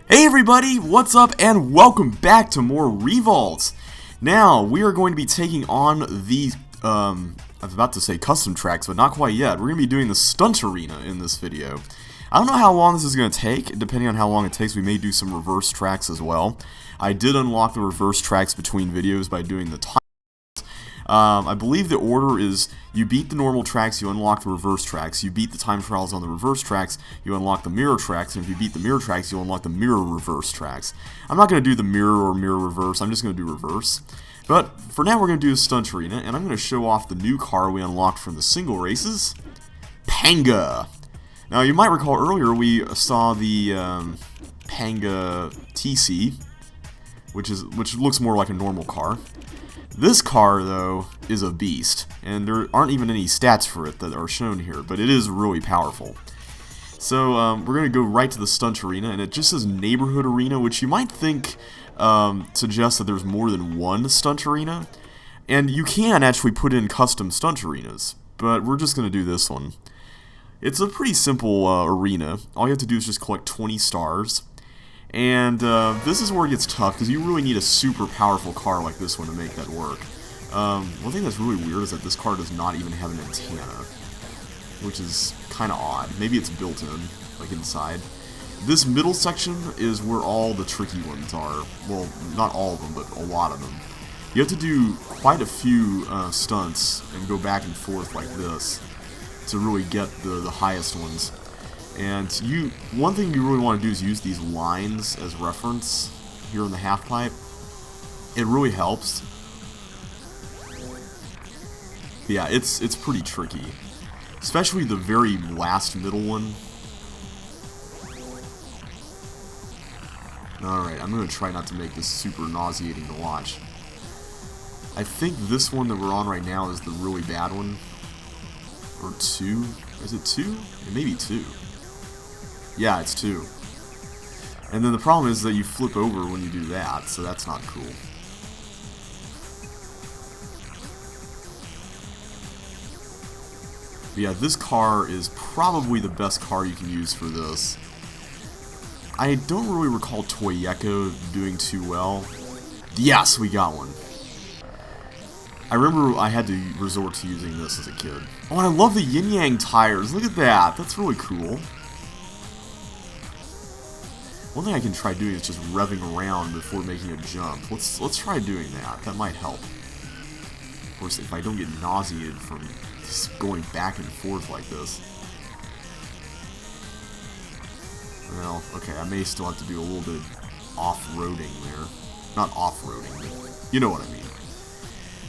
Hey everybody, what's up and welcome back to more Revolts. Now, we are going to be taking on the, I was about to say custom tracks, but not quite yet. We're going to be doing the Stunt Arena in this video. I don't know how long this is going to take. Depending on how long it takes, we may do some reverse tracks as well. I did unlock the reverse tracks between videos by doing the time. I believe the order is you beat the normal tracks, you unlock the reverse tracks, you beat the time trials on the reverse tracks, you unlock the mirror tracks, and if you beat the mirror tracks, you unlock the mirror reverse tracks. I'm not going to do the mirror or mirror reverse, I'm just going to do reverse. But for now we're going to do the Stunt Arena, and I'm going to show off the new car we unlocked from the single races, Panga. Now you might recall earlier we saw the Panga TC, which looks more like a normal car. This car, though, is a beast, and there aren't even any stats for it that are shown here, but it is really powerful. So, we're going to go right to the Stunt Arena, and it just says Neighborhood Arena, which you might think suggests that there's more than one Stunt Arena, and you can actually put in custom Stunt Arenas, but we're just going to do this one. It's a pretty simple arena. All you have to do is just collect 20 stars. And this is where it gets tough, because you really need a super powerful car like this one to make that work. One thing that's really weird is that this car does not even have an antenna, which is kind of odd. Maybe it's built in, like inside. This middle section is where all the tricky ones are. Well, not all of them, but a lot of them. You have to do quite a few stunts and go back and forth like this to really get the highest ones. And one thing you really want to do is use these lines as reference here in the half pipe. It really helps. But yeah, it's pretty tricky, especially the very last middle one. Alright, I'm going to try not to make this super nauseating to watch. I think this one that we're on right now is the really bad one. Or 2? Is it 2? It may be 2. Yeah, it's 2. And then the problem is that you flip over when you do that, so that's not cool. But yeah, this car is probably the best car you can use for this. I don't really recall Toyeko doing too well. Yes, we got one. I remember I had to resort to using this as a kid. Oh, and I love the yin-yang tires. Look at that. That's really cool. One thing I can try doing is just revving around before making a jump. Let's try doing that. That might help. Of course, if I don't get nauseated from just going back and forth like this. Well, okay, I may still have to do a little bit off-roading there. Not off-roading, but you know what I mean.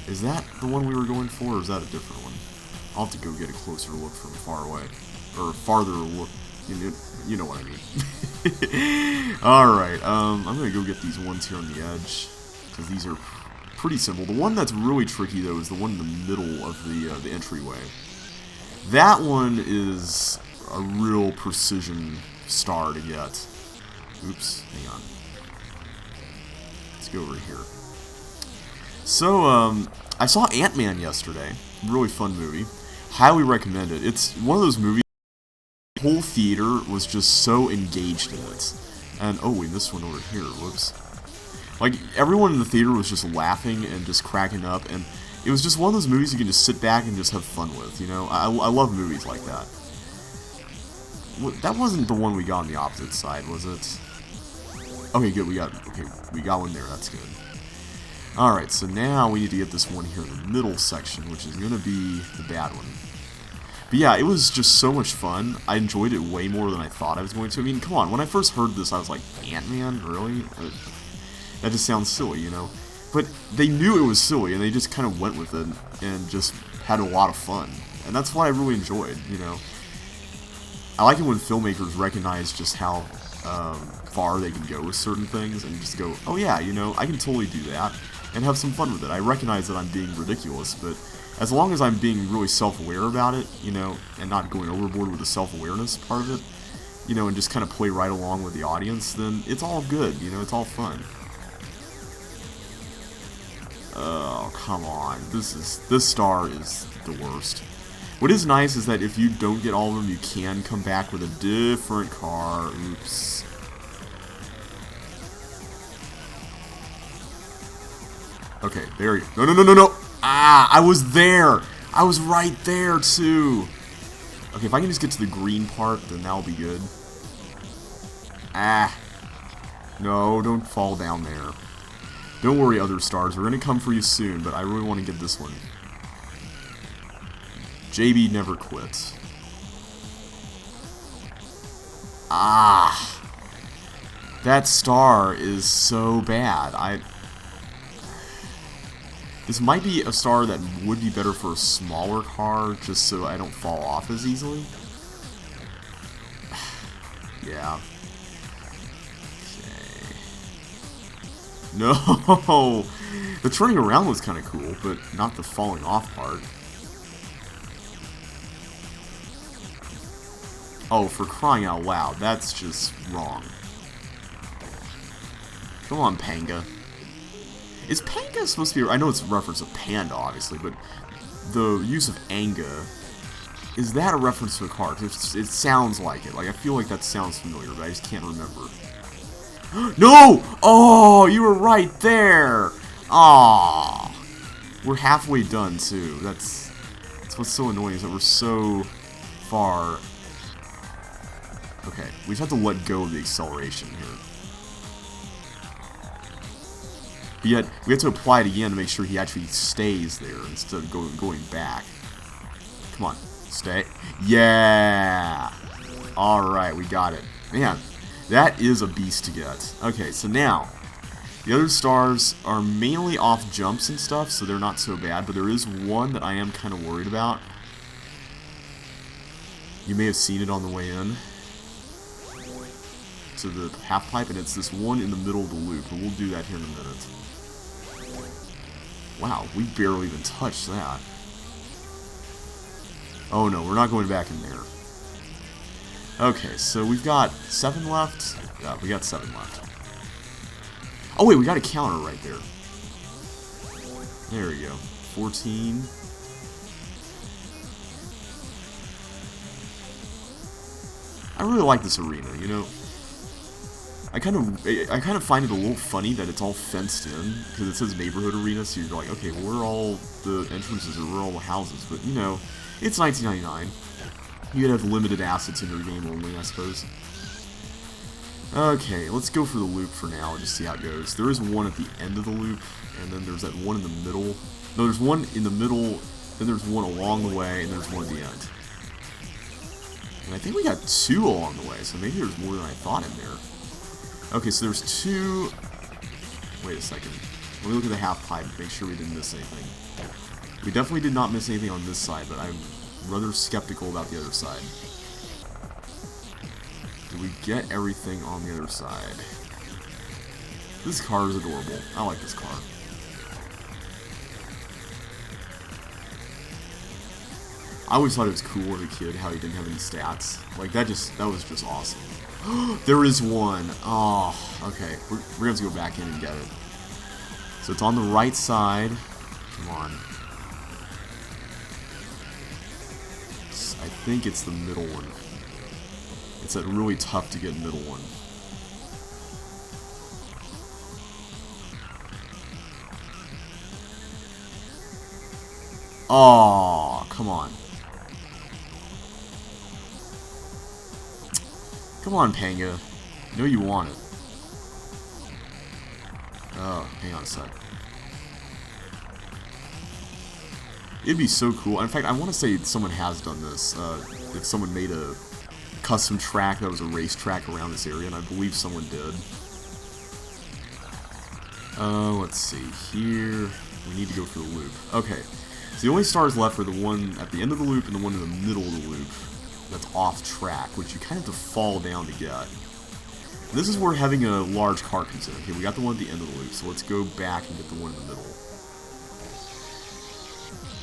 Is that the one we were going for, or is that a different one? I'll have to go get a closer look from far away. Or farther look. You know what I mean. Alright, I'm going to go get these ones here on the edge, because these are pretty simple. The one that's really tricky, though, is the one in the middle of the entryway. That one is a real precision star to get. Oops, hang on. Let's go over here. So, I saw Ant-Man yesterday. Really fun movie. Highly recommend it. It's one of those movies. The whole theater was just so engaged in it. And, oh, we missed one over here. Whoops. Like, everyone in the theater was just laughing and just cracking up. And it was just one of those movies you can just sit back and just have fun with, you know? I love movies like that. That wasn't the one we got on the opposite side, was it? Okay, good. We got one there. That's good. Alright, so now we need to get this one here in the middle section, which is going to be the bad one. But yeah, it was just so much fun. I enjoyed it way more than I thought I was going to. I mean, come on, when I first heard this, I was like, Ant-Man? Really? That just sounds silly, you know? But they knew it was silly, and they just kind of went with it, and just had a lot of fun. And that's what I really enjoyed, you know? I like it when filmmakers recognize just how far they can go with certain things, and just go, oh yeah, you know, I can totally do that, and have some fun with it. I recognize that I'm being ridiculous, but as long as I'm being really self-aware about it, you know, and not going overboard with the self-awareness part of it, you know, and just kind of play right along with the audience, then it's all good, you know, it's all fun. Oh, come on. This star is the worst. What is nice is that if you don't get all of them, you can come back with a different car. Oops. Okay, there you go. No, no, no, no, no. Ah, I was there. I was right there, too. Okay, if I can just get to the green part, then that'll be good. Ah. No, don't fall down there. Don't worry, other stars. We're going to come for you soon, but I really want to get this one. JB never quits. Ah. That star is so bad. This might be a star that would be better for a smaller car, just so I don't fall off as easily. Yeah. Okay. No! The turning around was kind of cool, but not the falling off part. Oh, for crying out loud, that's just wrong. Come on, Panga. Is Panga supposed to be... I know it's a reference to Panda, obviously, but the use of Anga, is that a reference to a car? It sounds like it. Like, I feel like that sounds familiar, but I just can't remember. No! Oh, you were right there! Aww. We're halfway done, too. That's what's so annoying, is that we're so far... Okay, we just have to let go of the acceleration here. But yet, we have to apply it again to make sure he actually stays there instead of going back. Come on, stay. Yeah! Alright, we got it. Man, that is a beast to get. Okay, so now, the other stars are mainly off jumps and stuff, so they're not so bad, but there is one that I am kind of worried about. You may have seen it on the way in to the half pipe, and it's this one in the middle of the loop, and we'll do that here in a minute. Wow, we barely even touched that. Oh no, we're not going back in there. Okay, so we've got 7 left. Yeah, we got 7 left. Oh wait, we got a counter right there. There we go. 14. I really like this arena, you know. I kind of find it a little funny that it's all fenced in, because it says neighborhood arena, so you're like, okay, well, where are all the entrances, or where are all the houses? But, you know, it's 1999. You could have limited assets in your game only, I suppose. Okay, let's go for the loop for now, and just see how it goes. There is one at the end of the loop, and then there's that one in the middle. No, there's one in the middle, then there's one along the way, and there's one at the end. And I think we got 2 along the way, so maybe there's more than I thought in there. Okay, so there's 2... Wait a second. Let me look at the half pipe, make sure we didn't miss anything. We definitely did not miss anything on this side, but I'm rather skeptical about the other side. Did we get everything on the other side? This car is adorable. I like this car. I always thought it was cool as a kid how he didn't have any stats. Like, that was just awesome. There is one. Oh, okay. We're going to have to go back in and get it. So it's on the right side. Come on. I think it's the middle one. It's that really tough to get middle one. Oh, come on. Come on, Panga. I know you want it. Oh, hang on a sec. It'd be so cool. In fact, I want to say someone has done this. If someone made a custom track that was a racetrack around this area, and I believe someone did. Let's see. Here, we need to go for the loop. Okay. So the only stars left are the one at the end of the loop and the one in the middle of the loop. That's off track, which you kind of have to fall down to get. And this is where having a large car comes in. Okay, we got the one at the end of the loop, so let's go back and get the one in the middle.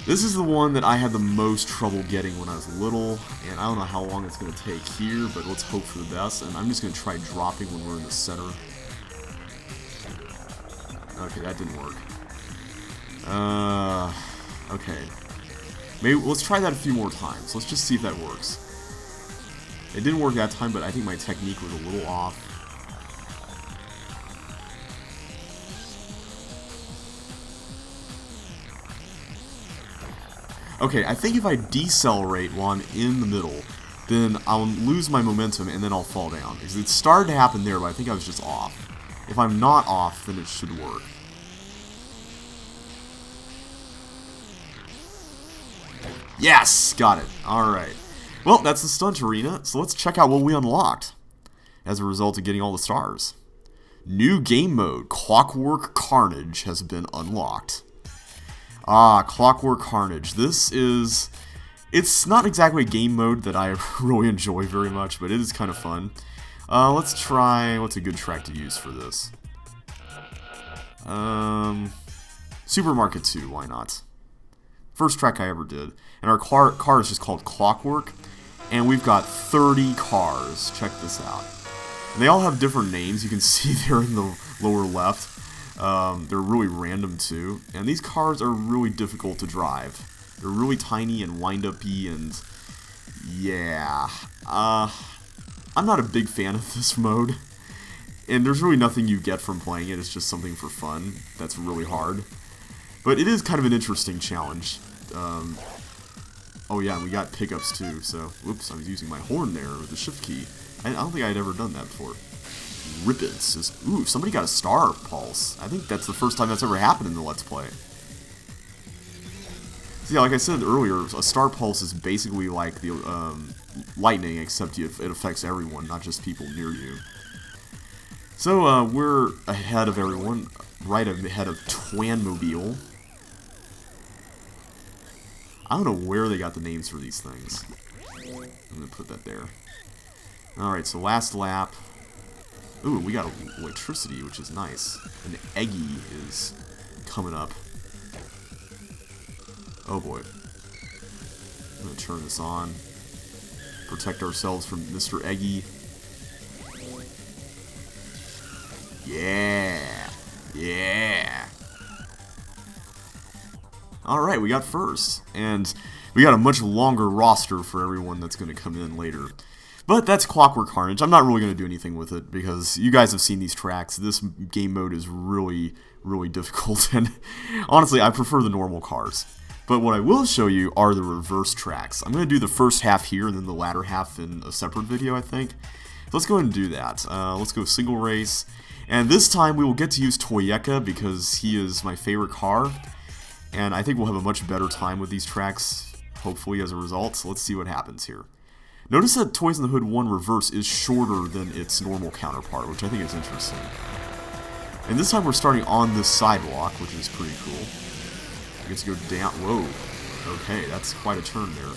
This is the one that I had the most trouble getting when I was little, and I don't know how long it's going to take here, but let's hope for the best, and I'm just going to try dropping when we're in the center. Okay, that didn't work. Okay. Maybe let's try that a few more times. Let's just see if that works. It didn't work that time, but I think my technique was a little off. Okay, I think if I decelerate while I'm in the middle, then I'll lose my momentum and then I'll fall down. Because it started to happen there, but I think I was just off. If I'm not off, then it should work. Yes! Got it. Alright. Well, that's the Stunt Arena, so let's check out what we unlocked as a result of getting all the stars. New game mode, Clockwork Carnage, has been unlocked. Ah, Clockwork Carnage. This is... It's not exactly a game mode that I really enjoy very much, but it is kind of fun. Let's try... What's a good track to use for this? Supermarket 2, why not? First track I ever did. And our car is just called Clockwork. And we've got 30 cars. Check this out. And they all have different names. You can see there in the lower left. They're really random too. And these cars are really difficult to drive. They're really tiny and wind-up-y and... Yeah. I'm not a big fan of this mode. And there's really nothing you get from playing it. It's just something for fun that's really hard. But it is kind of an interesting challenge. Oh yeah, and we got pickups too, so... Whoops, I was using my horn there with the shift key. I don't think I'd ever done that before. Rippets. Ooh, somebody got a star pulse. I think that's the first time that's ever happened in the Let's Play. So yeah, like I said earlier, a star pulse is basically like the lightning, except it affects everyone, not just people near you. So we're ahead of everyone, right ahead of Twanmobile. I don't know where they got the names for these things. I'm gonna put that there. Alright, so last lap. Ooh, we got electricity, which is nice. And Eggy is coming up. Oh boy. I'm gonna turn this on. Protect ourselves from Mr. Eggy. Yeah! Yeah! Alright, we got first. And we got a much longer roster for everyone that's gonna come in later. But that's Clockwork Carnage. I'm not really going to do anything with it because you guys have seen these tracks. This game mode is really, really difficult, and honestly, I prefer the normal cars. But what I will show you are the reverse tracks. I'm going to do the first half here and then the latter half in a separate video, I think. So let's go ahead and do that. Let's go single race. And this time we will get to use Toyeka because he is my favorite car. And I think we'll have a much better time with these tracks, hopefully, as a result. So let's see what happens here. Notice that Toys in the Hood 1 Reverse is shorter than its normal counterpart, which I think is interesting. And this time we're starting on this sidewalk, which is pretty cool. I get to go down. Whoa. Okay, that's quite a turn there.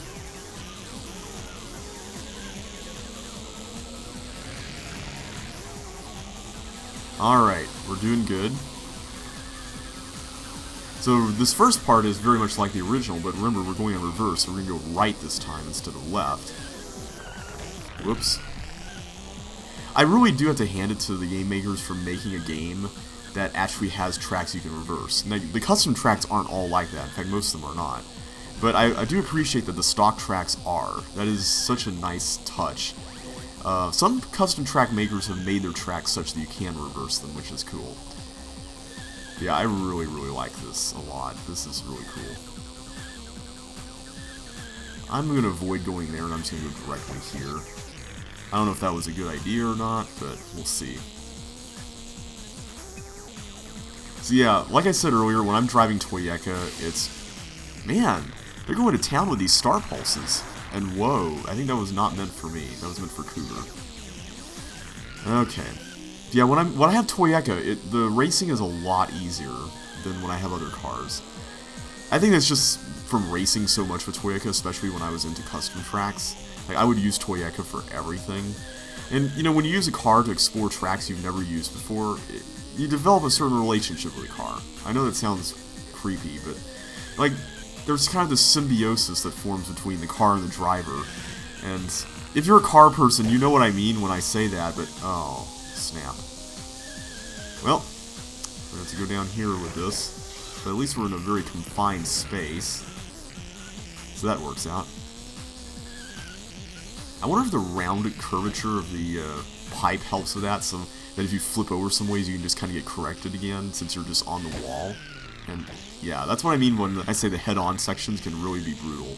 Alright, we're doing good. So this first part is very much like the original, but remember we're going in reverse, so we're going to go right this time instead of left. Whoops. I really do have to hand it to the game makers for making a game that actually has tracks you can reverse. Now, the custom tracks aren't all like that. In fact, most of them are not. But I do appreciate that the stock tracks are. That is such a nice touch. Some custom track makers have made their tracks such that you can reverse them, which is cool. Yeah, I really, really like this a lot. This is really cool. I'm going to avoid going there, and I'm just going to go directly here. I don't know if that was a good idea or not, but we'll see. So yeah, like I said earlier, when I'm driving Toyeka, it's... Man, they're going to town with these star pulses. And whoa, I think that was not meant for me. That was meant for Cougar. Okay. Yeah, when I have Toyeka, the racing is a lot easier than when I have other cars. I think that's just from racing so much with Toyeka, especially when I was into custom tracks. Like, I would use Toyeka for everything. And, you know, when you use a car to explore tracks you've never used before, you develop a certain relationship with a car. I know that sounds creepy, but, like, there's kind of this symbiosis that forms between the car and the driver. And if you're a car person, you know what I mean when I say that, but, oh, snap. Well, we're going to have to go down here with this. But at least we're in a very confined space. So that works out. I wonder if the rounded curvature of the pipe helps with that, so that if you flip over some ways you can just kind of get corrected again, since you're just on the wall. And yeah, that's what I mean when I say the head-on sections can really be brutal.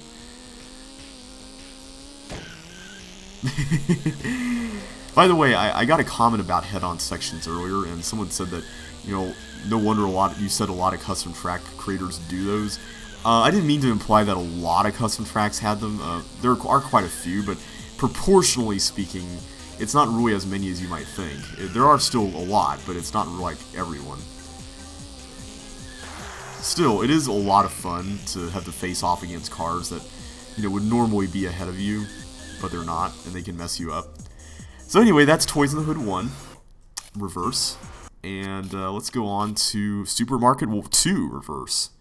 By the way, I got a comment about head-on sections earlier, and someone said that, you know, no wonder you said a lot of custom track creators do those. I didn't mean to imply that a lot of custom tracks had them. There are quite a few, but proportionally speaking, it's not really as many as you might think. There are still a lot, but it's not like everyone. Still, it is a lot of fun to have to face off against cars that, you know, would normally be ahead of you, but they're not, and they can mess you up. So anyway, that's Toys in the Hood 1, Reverse. And let's go on to Supermarket 2, Reverse.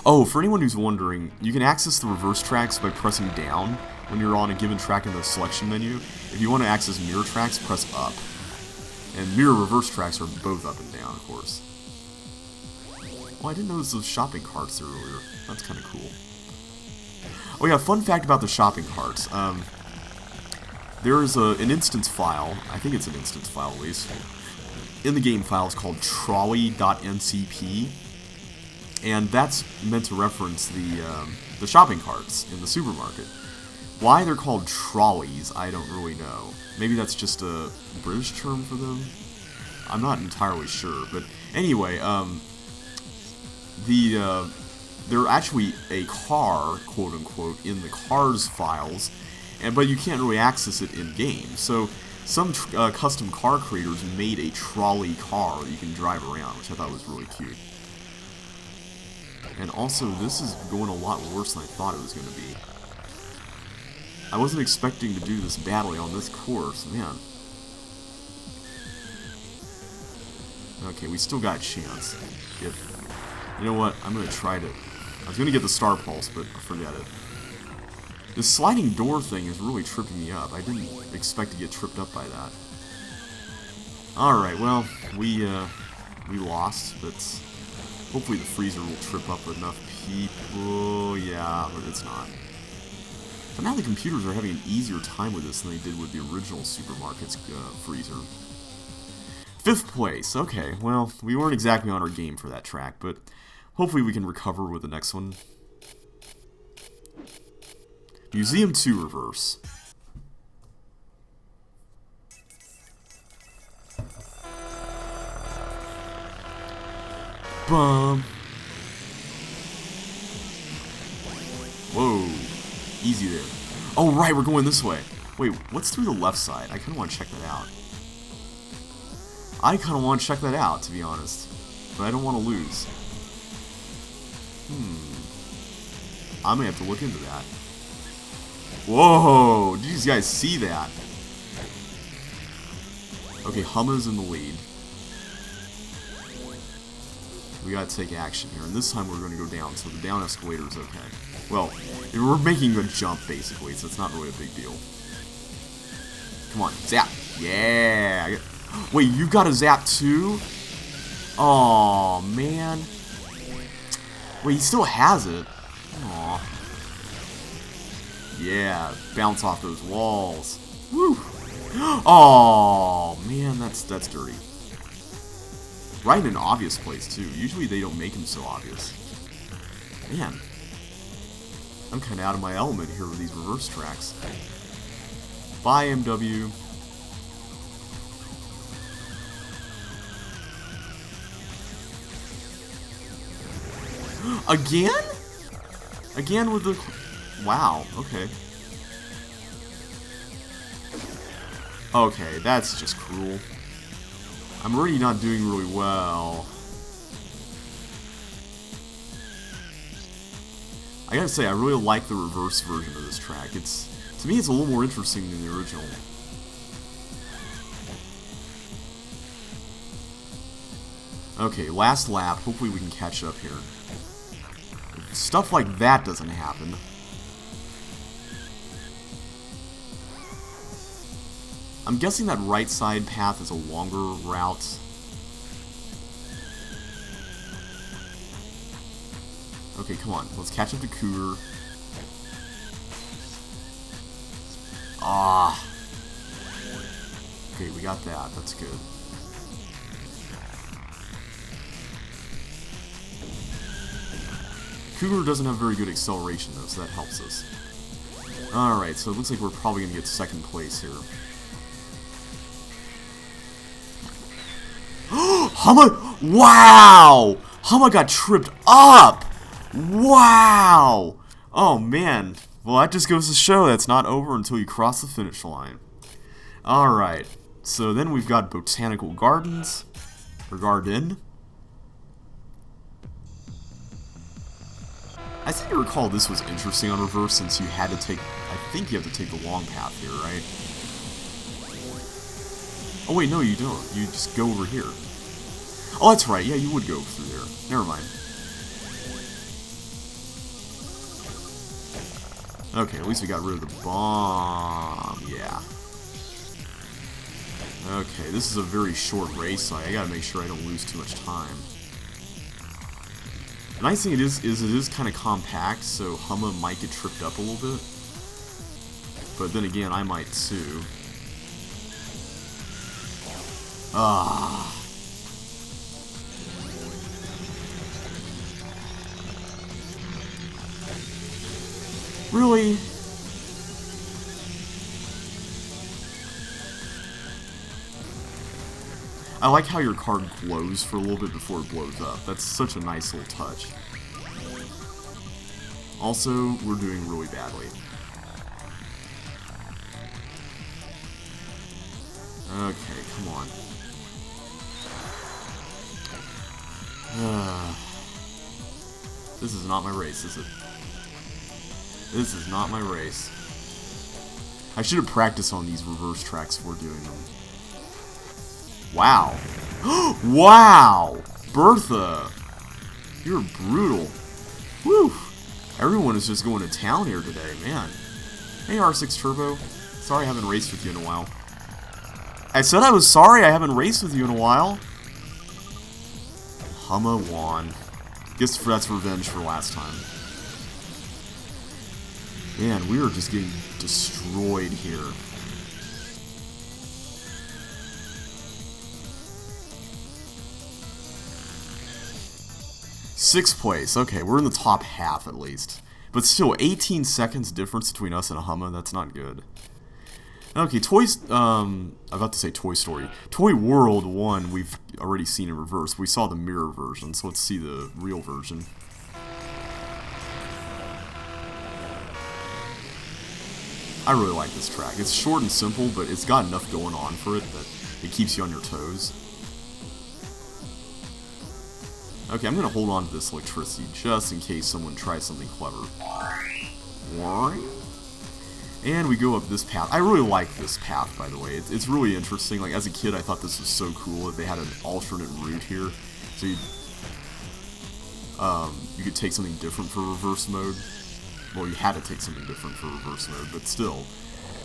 Oh, for anyone who's wondering, you can access the reverse tracks by pressing down when you're on a given track in the selection menu. If you want to access mirror tracks, press up. And mirror reverse tracks are both up and down, of course. Oh, I didn't notice those shopping carts there earlier. That's kind of cool. Oh yeah, fun fact about the shopping carts. There is an instance file, I think it's an instance file at least, in the game files called trolley.ncp. And that's meant to reference the shopping carts in the supermarket. Why they're called trolleys, I don't really know. Maybe that's just a British term for them? I'm not entirely sure. But anyway, they're actually a car, quote-unquote, in the cars files, but you can't really access it in-game. So some custom car creators made a trolley car that you can drive around, which I thought was really cute. And also, this is going a lot worse than I thought it was going to be. I wasn't expecting to do this badly on this course, man. Okay, we still got a chance. You know what, I'm going to try to... I was going to get the Star Pulse, but forget it. This sliding door thing is really tripping me up. I didn't expect to get tripped up by that. Alright, well, we lost, but... hopefully the freezer will trip up enough people. Yeah, but it's not. But now the computers are having an easier time with this than they did with the original Supermarket's freezer. 5th place. Okay, well, we weren't exactly on our game for that track, but hopefully we can recover with the next one. Museum 2 Reverse. Bum. Whoa. Easy there. Oh, right, we're going this way. Wait, what's through the left side? I kind of want to check that out. To be honest. But I don't want to lose. I'm going to have to look into that. Whoa! Did you guys see that? Okay, Humma's in the lead. We gotta take action here, and this time we're gonna go down, so the down escalator is okay. Well, we're making a jump, basically, so it's not really a big deal. Come on, zap! Yeah! Wait, you got a zap too? Aw, man. Wait, he still has it. Aw. Yeah, bounce off those walls. Woo! Aw, man, that's dirty. Right in an obvious place, too. Usually they don't make them so obvious. Man. I'm kind of out of my element here with these reverse tracks. Bye, MW. Again? Again with the... Wow, okay. Okay, that's just cruel. I'm already not doing really well. I gotta say, I really like the reverse version of this track. To me, it's a little more interesting than the original. Okay, last lap. Hopefully we can catch up here. If stuff like that doesn't happen. I'm guessing that right side path is a longer route. Okay, come on. Let's catch up to Cougar. Ah. Okay, we got that. That's good. Cougar doesn't have very good acceleration, though, so that helps us. Alright, so it looks like we're probably going to get second place here. Humma! Wow! Humma got tripped up! Wow! Oh, man. Well, that just goes to show that's not over until you cross the finish line. Alright, so then we've got Botanical Gardens, or Garden. I seem to recall this was interesting on reverse since you had to take, I think you have to take the long path here, right? Oh wait, no you don't. You just go over here. Oh, that's right, yeah, you would go through there. Never mind. Okay, at least we got rid of the bomb, yeah. Okay, this is a very short race, so I gotta make sure I don't lose too much time. The nice thing it is it is kind of compact, so Humma might get tripped up a little bit. But then again, I might too. Ah. Really? I like how your card glows for a little bit before it blows up. That's such a nice little touch. Also, we're doing really badly. Okay, come on. This is not my race, is it? This is not my race. I should have practiced on these reverse tracks before doing them. Wow. Wow! Bertha! You're brutal. Whew! Everyone is just going to town here today, man. Hey, R6 Turbo. Sorry I haven't raced with you in a while. I said I was sorry I haven't raced with you in a while. Humma won. Guess that's revenge for last time. Man, we are just getting destroyed here. Sixth place. Okay, we're in the top half at least. But still, 18 seconds difference between us and a Humma. That's not good. Okay, I'm about to say Toy Story. Toy World 1 we've already seen in reverse. We saw the mirror version, so let's see the real version. I really like this track. It's short and simple, but it's got enough going on for it that it keeps you on your toes. Okay, I'm going to hold on to this electricity just in case someone tries something clever. And we go up this path. I really like this path, by the way. It's really interesting. Like, as a kid, I thought this was so cool that they had an alternate route here. So you could take something different for reverse mode. Well, you had to take something different for reverse mode, but still.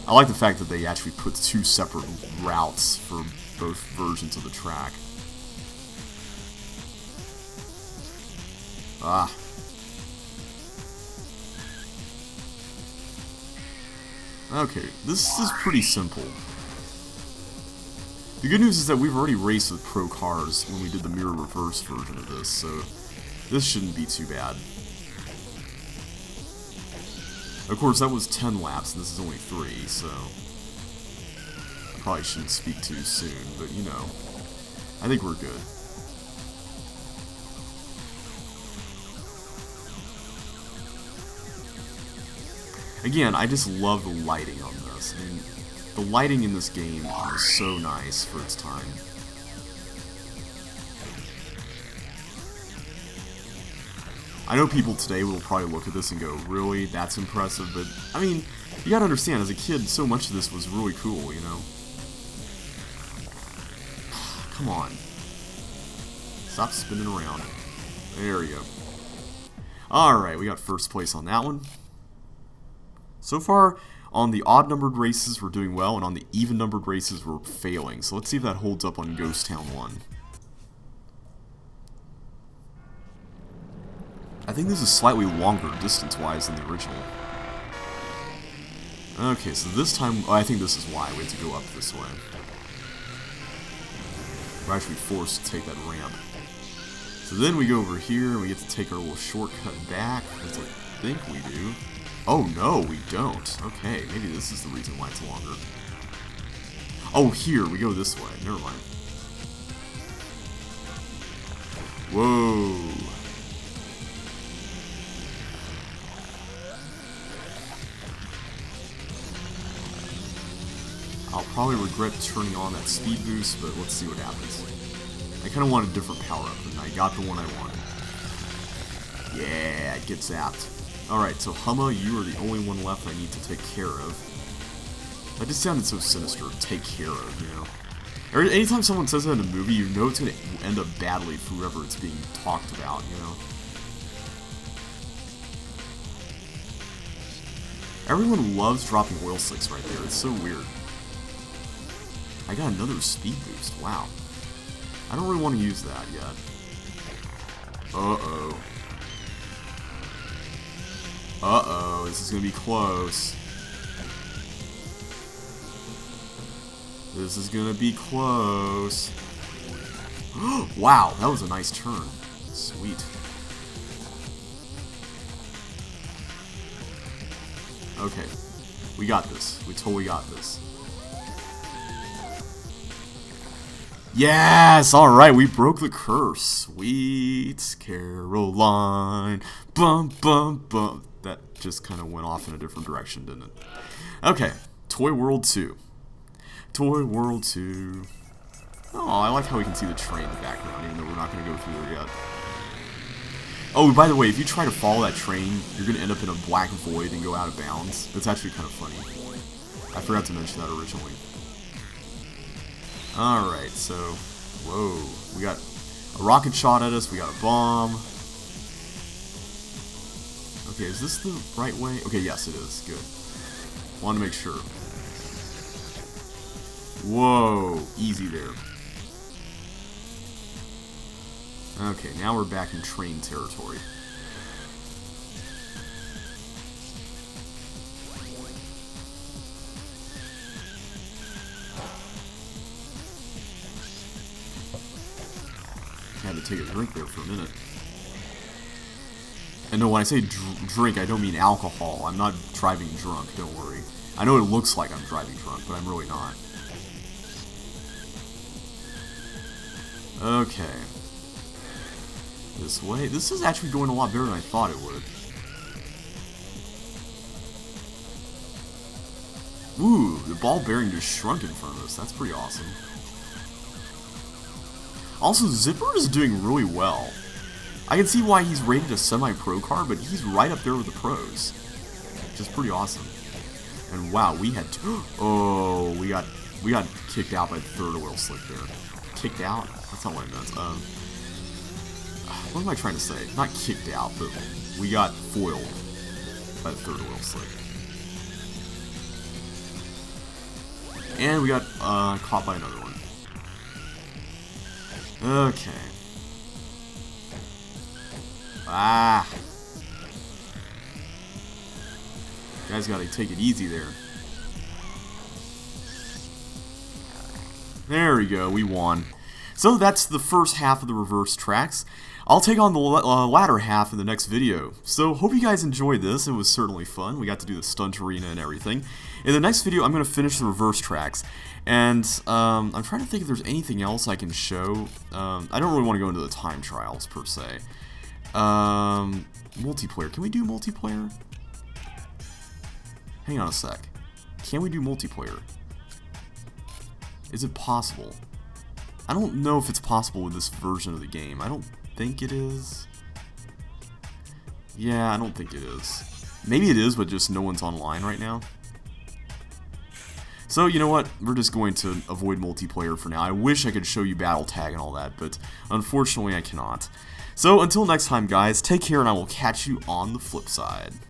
I like the fact that they actually put two separate routes for both versions of the track. Ah. Okay, this is pretty simple. The good news is that we've already raced with pro cars when we did the mirror reverse version of this, so this shouldn't be too bad. Of course, that was 10 laps, and this is only 3, so I probably shouldn't speak too soon, but you know, I think we're good. Again, I just love the lighting on this. I mean, the lighting in this game is so nice for its time. I know people today will probably look at this and go, really? That's impressive? But, I mean, you gotta understand, as a kid, so much of this was really cool, you know? Come on. Stop spinning around. There we go. Alright, we got first place on that one. So far, on the odd-numbered races, we're doing well, and on the even-numbered races, we're failing. So let's see if that holds up on Ghost Town 1. I think this is slightly longer distance-wise than the original. Okay, so this time, oh, I think this is why we have to go up this way. We're actually forced to take that ramp. So then we go over here and we get to take our little shortcut back. As I think we do. Oh no, we don't. Okay, maybe this is the reason why it's longer. Oh, here, we go this way. Never mind. Whoa. I'll probably regret turning on that speed boost, but let's see what happens. I kind of want a different power-up, and I got the one I wanted. Yeah, get zapped. Alright, so Humma, you are the only one left I need to take care of. That just sounded so sinister, take care of, you know? Anytime someone says that in a movie, you know it's going to end up badly for whoever it's being talked about, you know? Everyone loves dropping oil slicks right there, it's so weird. I got another speed boost, wow. I don't really want to use that yet. Uh-oh. Uh-oh, this is going to be close. This is going to be close. Wow, that was a nice turn. Sweet. Okay, we got this. We totally got this. Yes! Alright, we broke the curse. Sweet Caroline. Bum, bum, bum. That just kind of went off in a different direction, didn't it? Okay, Toy World 2. Toy World 2. Oh, I like how we can see the train in the background, even though we're not going to go through there yet. Oh, by the way, if you try to follow that train, you're going to end up in a black void and go out of bounds. It's actually kind of funny. I forgot to mention that originally. Alright, so, whoa, we got a rocket shot at us, we got a bomb. Okay, is this the right way? Okay, yes it is, good. Want to make sure. Whoa, easy there. Okay, now we're back in train territory. I had to take a drink there for a minute. And no, when I say drink, I don't mean alcohol. I'm not driving drunk, don't worry. I know it looks like I'm driving drunk, but I'm really not. Okay. This way. This is actually going a lot better than I thought it would. Ooh, the ball bearing just shrunk in front of us. That's pretty awesome. Also, Zipper is doing really well. I can see why he's rated a semi-pro car, but he's right up there with the pros. Which is pretty awesome. And wow, we had oh, we got kicked out by the third oil slick there. Kicked out? That's not what I meant. What am I trying to say? Not kicked out, but we got foiled by the third oil slick. And we got caught by another one. Okay. Ah. You guys gotta take it easy there. There we go, we won. So that's the first half of the reverse tracks. I'll take on the latter half in the next video. So hope you guys enjoyed this. It was certainly fun. We got to do the Stunt Arena and everything. In the next video, I'm going to finish the reverse tracks. And I'm trying to think if there's anything else I can show. I don't really want to go into the time trials, per se. Multiplayer. Can we do multiplayer? Hang on a sec. Can we do multiplayer? Is it possible? I don't know if it's possible with this version of the game. I don't think it is. Yeah, I don't think it is. Maybe it is, but just no one's online right now. So, you know what? We're just going to avoid multiplayer for now. I wish I could show you battle tag and all that, but unfortunately I cannot. So, until next time, guys, take care, and I will catch you on the flip side.